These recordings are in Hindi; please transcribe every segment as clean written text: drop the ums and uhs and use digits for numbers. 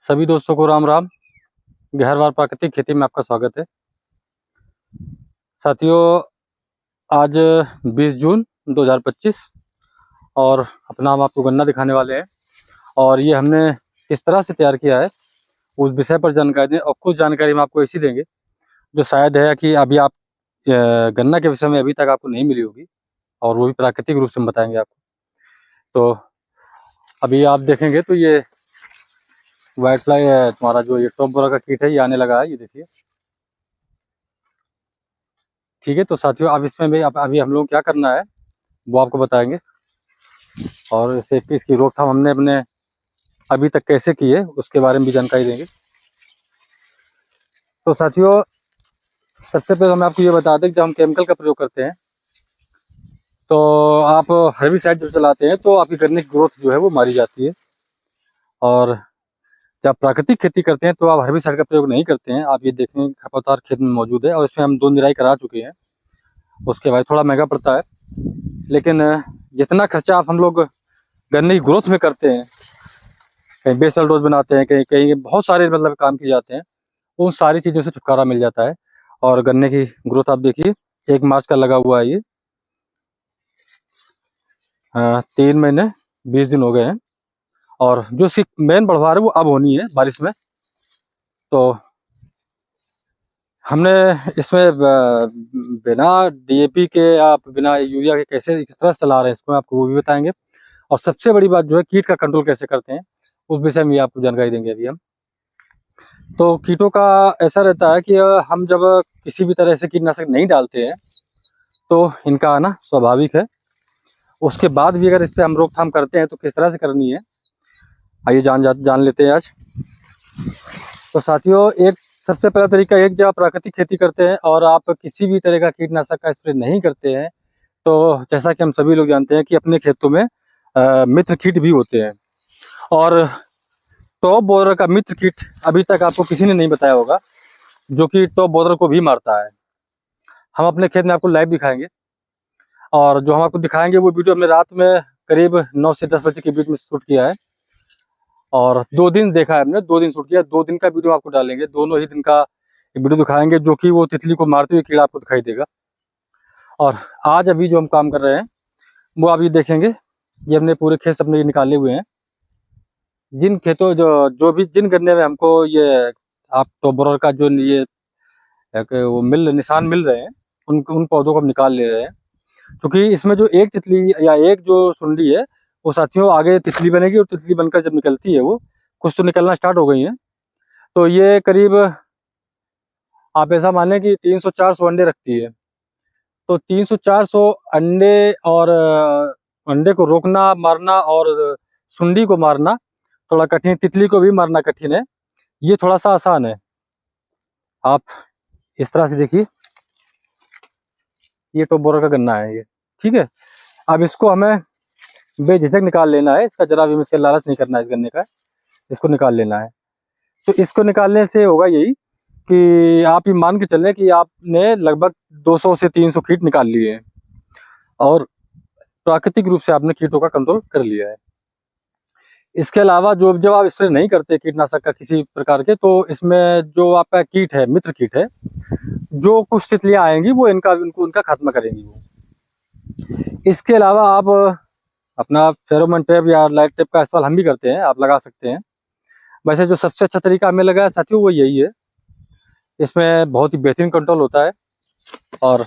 सभी दोस्तों को राम राम। गहरवार प्राकृतिक खेती में आपका स्वागत है। साथियों, आज 20 जून 2025 और अपना हम आपको गन्ना दिखाने वाले हैं और ये हमने किस तरह से तैयार किया है उस विषय पर जानकारी दें। और कुछ जानकारी हम आपको ऐसी देंगे जो शायद है कि अभी आप गन्ना के विषय में अभी तक आपको नहीं मिली होगी, और वो भी प्राकृतिक रूप से हम बताएंगे आपको। तो अभी आप देखेंगे तो ये वाइट फ्लाई है, तुम्हारा जो ये टॉप बोरा का कीट है, ये आने लगा है, ये देखिए। ठीक है, तो साथियों अब इसमें भी अभी हम लोग क्या करना है वो आपको बताएंगे, और इसे इसकी रोकथाम हमने अपने अभी तक कैसे की है उसके बारे में भी जानकारी देंगे। तो साथियों, सबसे पहले मैं आपको ये बता दें कि जब हम केमिकल का प्रयोग करते हैं तो आप हर्बिसाइड जो चलाते हैं तो आपकी गन्ने की ग्रोथ जो है वो मारी जाती है, और जब प्राकृतिक खेती करते हैं तो आप हर्बिसाइड का प्रयोग नहीं करते हैं। आप ये देखें खरपतवार खेत में मौजूद है और इसमें हम 2 निराई करा चुके हैं। उसके बाद थोड़ा महंगा पड़ता है, लेकिन जितना खर्चा आप हम लोग गन्ने की ग्रोथ में करते हैं, कहीं बेसल डोज बनाते हैं, कहीं कहीं बहुत सारे मतलब काम किए जाते हैं, उन सारी चीज़ों से छुटकारा मिल जाता है। और गन्ने की ग्रोथ आप देखिए, 1 मार्च का लगा हुआ है ये, 3 महीने 20 दिन हो गए हैं, और जो इसकी मेन बढ़वार है वो अब होनी है बारिश में। तो हमने इसमें बिना DAP के, आप बिना यूरिया के कैसे किस तरह से चला रहे हैं इसको आपको वो भी बताएंगे। और सबसे बड़ी बात जो है कीट का कंट्रोल कैसे करते हैं उस विषय में आपको जानकारी देंगे अभी हम। तो कीटों का ऐसा रहता है कि हम जब किसी भी तरह से कीटनाशक नहीं डालते हैं तो इनका आना स्वाभाविक है। उसके बाद भी अगर इस पर हम रोकथाम करते हैं तो किस तरह से करनी है, आइए जान लेते हैं आज। तो साथियों, एक सबसे पहला तरीका एक, जब आप प्राकृतिक खेती करते हैं और आप किसी भी तरह का कीटनाशक का स्प्रे नहीं करते हैं, तो जैसा कि हम सभी लोग जानते हैं कि अपने खेतों में मित्र कीट भी होते हैं, और टॉप बोरर का मित्र कीट अभी तक आपको किसी ने नहीं बताया होगा जो कि टॉप बोरर को भी मारता है। हम अपने खेत में आपको लाइव दिखाएंगे, और जो हम आपको दिखाएंगे वो वीडियो हमने रात में करीब 9 से 10 बजे के बीच में शूट किया है, और 2 दिन देखा है हमने, 2 दिन शूट किया, 2 दिन का वीडियो आपको डालेंगे, दोनों ही दिन का वीडियो दिखाएंगे जो कि वो तितली को मारते हुए कीड़ा आपको दिखाई देगा। और आज अभी जो हम काम कर रहे हैं वो आप ये देखेंगे, ये हमने पूरे खेत अपने निकाले हुए हैं। जिन खेतों जो भी जिन गन्ने में हमको ये आप टॉप बोरर का जो ये वो निशान मिल रहे हैं, उन पौधों को हम निकाल ले रहे हैं, क्योंकि इसमें जो एक तितली या एक जो सुंडी है वो साथियों आगे तितली बनेगी, और तितली बनकर जब निकलती है वो कुछ तो निकलना स्टार्ट हो गई है। तो ये करीब आप ऐसा मान लें कि 300-400 अंडे रखती है। तो 300-400 अंडे, और अंडे को रोकना मारना और सुंडी को मारना थोड़ा कठिन, तितली को भी मारना कठिन है, ये थोड़ा सा आसान है। आप इस तरह से देखिए, ये टॉप बोरर का गन्ना है ये, ठीक है। अब इसको हमें बेझिझक निकाल लेना है, इसका जरा भी इसका लालच नहीं करना है इस गन्ने का, इसको निकाल लेना है। तो इसको निकालने से होगा यही कि आप ये मान के चलें कि आपने लगभग 200 से 300 कीट निकाल लिए हैं, और प्राकृतिक रूप से आपने कीटों का कंट्रोल कर लिया है। इसके अलावा जब आप स्प्रे नहीं करते कीटनाशक का किसी प्रकार के, तो इसमें जो आपका कीट है, मित्र कीट है, जो कुछ तितलियां आएंगी वो उनका खात्मा करेंगी वो। इसके अलावा आप अपना फेरोमोन ट्रैप या लाइट ट्रैप का इस्तेमाल हम भी करते हैं, आप लगा सकते हैं। वैसे जो सबसे अच्छा तरीका हमें लगा है साथियों वो यही है, इसमें बहुत ही बेहतरीन कंट्रोल होता है। और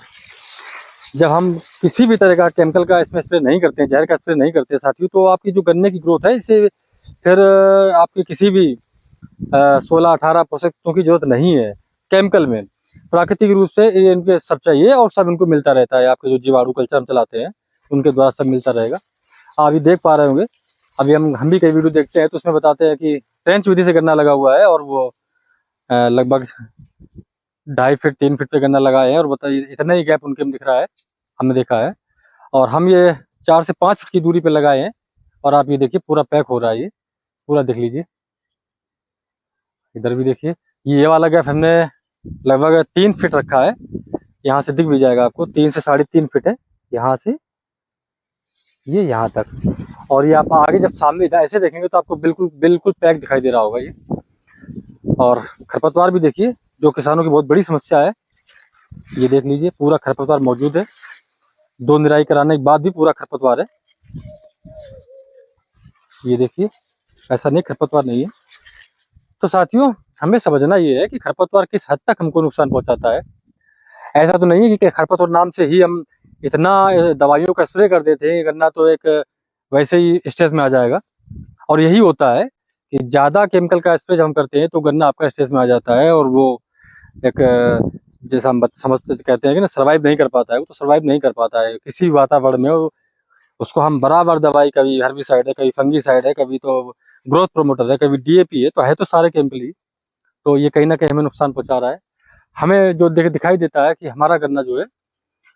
जब हम किसी भी तरह का केमिकल का इसमें स्प्रे नहीं करते हैं, जहर का स्प्रे नहीं करते साथियों, तो आपकी जो गन्ने की ग्रोथ है इसे फिर आपकी किसी भी 16-18 पोषकों की जरूरत नहीं है केमिकल में। प्राकृतिक रूप से इनके सब चाहिए और सब इनको मिलता रहता है। आपके जो जीवाणु कल्चर हम चलाते हैं उनके द्वारा सब मिलता रहेगा। आप ये देख पा रहे होंगे, अभी हम भी कई वीडियो देखते हैं तो उसमें बताते हैं कि ट्रेंच विधि से गन्ना लगा हुआ है, और वो लगभग 2.5 फीट 3 फीट पे गन्ना लगाए हैं, और बताइए इतना ही गैप उनके में दिख रहा है, हमने देखा है। और हम ये 4 से 5 फीट की दूरी पे लगाए हैं, और आप ये देखिए पूरा पैक हो रहा है, ये पूरा देख लीजिए। इधर भी देखिए, ये वाला गैप हमने लगभग 3 फीट रखा है, यहाँ से दिख भी जाएगा आपको, 3 से 3.5 फीट है यहाँ से ये यहाँ तक। और ये आप आगे जब सामने ऐसे देखेंगे तो आपको बिल्कुल बिल्कुल पैक दिखाई दे रहा होगा ये। और खरपतवार भी देखिए, जो किसानों की बहुत बड़ी समस्या है। ये देख लीजिए, पूरा खरपतवार मौजूद है। 2 निराई कराने के बाद भी पूरा खरपतवार है। ये देखिए, ऐसा नहीं खरपतवार नहीं है। तो साथियों, हमें समझना ये है कि खरपतवार किस हद तक हमको नुकसान पहुंचाता है। ऐसा तो नहीं है कि खरपतवार नाम से ही हम इतना दवाइयों का स्प्रे कर देते हैं, गन्ना तो एक वैसे ही स्टेज में आ जाएगा। और यही होता है कि ज़्यादा केमिकल का स्प्रे जब हम करते हैं तो गन्ना आपका स्टेज में आ जाता है, और वो एक जैसा हम समझते कहते हैं कि ना, सर्वाइव नहीं कर पाता है। वो तो सर्वाइव नहीं कर पाता है किसी भी वातावरण में। उसको हम बराबर दवाई, कभी हर्बिसाइड है, कभी फंगीसाइड है, कभी तो ग्रोथ प्रमोटर है, कभी डीएपी है तो सारे केमिकल ही। तो ये कहीं ना कहीं हमें नुकसान पहुंचा रहा है। हमें जो दिखाई देता है कि हमारा गन्ना जो है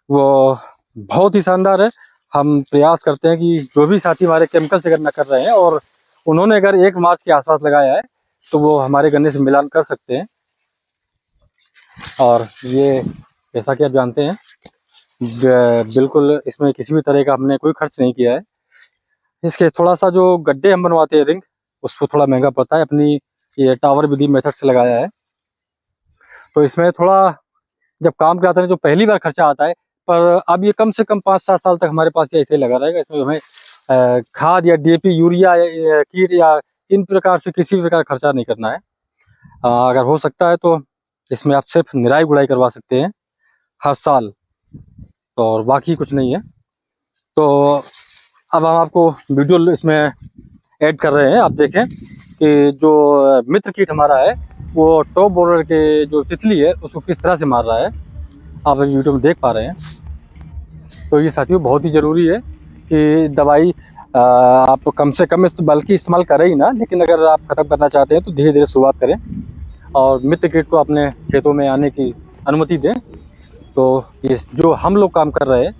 वो बहुत ही शानदार है। हम प्रयास करते हैं कि जो भी साथी हमारे केमिकल से गन्ना कर रहे हैं और उन्होंने अगर 1 मार्च के आसपास लगाया है तो वो हमारे गन्ने से मिलान कर सकते हैं। और ये जैसा कि आप जानते हैं, बिल्कुल इसमें किसी भी तरह का हमने कोई खर्च नहीं किया है। इसके थोड़ा सा जो गड्ढे हम बनवाते हैं रिंग, उसको थोड़ा महंगा पड़ता है। अपनी ये टावर विधि मेथड से लगाया है। तो इसमें थोड़ा जब काम पे आता है जो पहली बार खर्चा आता है, पर अब ये कम से कम 5-7 साल तक हमारे पास ये ऐसे ही लगा रहेगा। इसमें हमें खाद या डीएपी, यूरिया या कीट या इन प्रकार से किसी भी प्रकार का खर्चा नहीं करना है। अगर हो सकता है तो इसमें आप सिर्फ निराई गुड़ाई करवा सकते हैं हर साल, और बाकी कुछ नहीं है। तो अब हम आपको वीडियो इसमें ऐड कर रहे हैं। आप देखें कि जो मित्र कीट हमारा है वो टॉप बोरर के जो तितली है उसको किस तरह से मार रहा है, आप वीडियो में देख पा रहे हैं। तो ये साथियों बहुत ही ज़रूरी है कि दवाई आप कम से कम बल्कि इस्तेमाल करें ही ना, लेकिन अगर आप ख़त्म करना चाहते हैं तो धीरे धीरे शुरुआत करें और मित्र कीट को अपने खेतों में आने की अनुमति दें। तो ये जो हम लोग काम कर रहे हैं,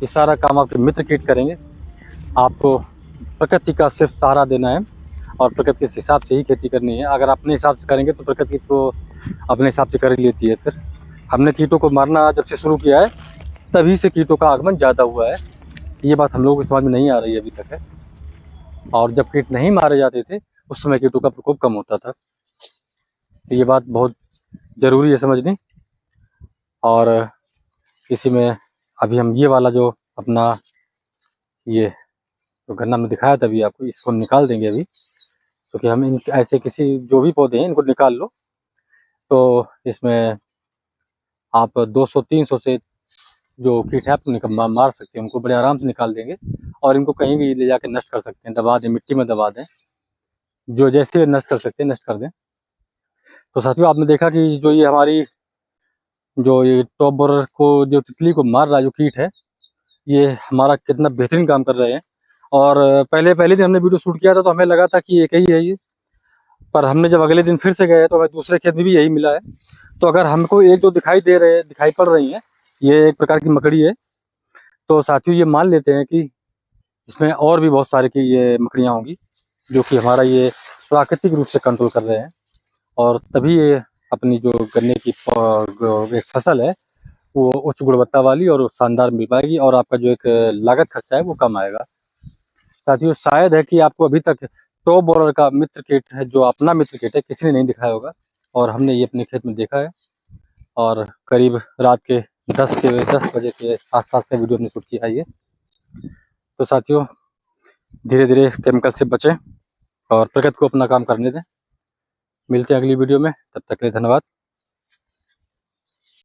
ये सारा काम आपके मित्र कीट करेंगे। आपको प्रकृति का सिर्फ सहारा देना है और प्रकृति के हिसाब से ही खेती करनी है। अगर अपने हिसाब से करेंगे तो प्रकृति तो अपने हिसाब से कर ही लेती है। फिर हमने कीटों को मारना जब से शुरू किया है तभी से कीटों का आगमन ज़्यादा हुआ है। ये बात हम लोगों की समझ में नहीं आ रही है अभी तक है। और जब कीट नहीं मारे जाते थे उस समय कीटों का प्रकोप कम होता था। तो ये बात बहुत ज़रूरी है समझनी। और इसी में अभी हम ये वाला जो अपना ये तो गन्ना में दिखाया था अभी आपको, इसको निकाल देंगे अभी, क्योंकि हम इन ऐसे किसी जो भी पौधे हैं इनको निकाल लो तो इसमें आप 200-300 से जो कीट है आप मार सकते हैं। उनको बड़े आराम से निकाल देंगे और इनको कहीं भी ले जाकर नष्ट कर सकते हैं, दबा दें, मिट्टी में दबा दें, जो जैसे नष्ट कर सकते हैं नष्ट कर दें। तो साथियों, आपने देखा कि जो ये हमारी जो ये टॉप बोरर को जो तितली को मार रहा है जो कीट है, ये हमारा कितना बेहतरीन काम कर रहे हैं। और पहले दिन हमने वीडियो शूट किया था तो हमें लगा था कि एक ही है ये, पर हमने जब अगले दिन फिर से गए तो हमें दूसरे खेत में भी यही मिला है। तो अगर हमको 1-2 दिखाई पड़ रही हैं, ये एक प्रकार की मकड़ी है, तो साथियों ये मान लेते हैं कि इसमें और भी बहुत सारे की ये मकड़ियाँ होंगी जो कि हमारा ये प्राकृतिक रूप से कंट्रोल कर रहे हैं। और तभी ये अपनी जो गन्ने की एक फसल है वो उच्च गुणवत्ता वाली और शानदार मिल पाएगी और आपका जो एक लागत खर्चा है वो कम आएगा। साथियों, शायद है कि आपको अभी तक टॉप बोरर का मित्र कीट है, जो अपना मित्र कीट है, किसी ने नहीं दिखाया होगा और हमने ये अपने खेत में देखा है। और करीब रात के 10 बजे के आसपास का वीडियो हमने शूट किया है ये। तो साथियों, धीरे धीरे केमिकल से बचें और प्रकृति को अपना काम करने दें। मिलते हैं अगली वीडियो में, तब तक के लिए धन्यवाद।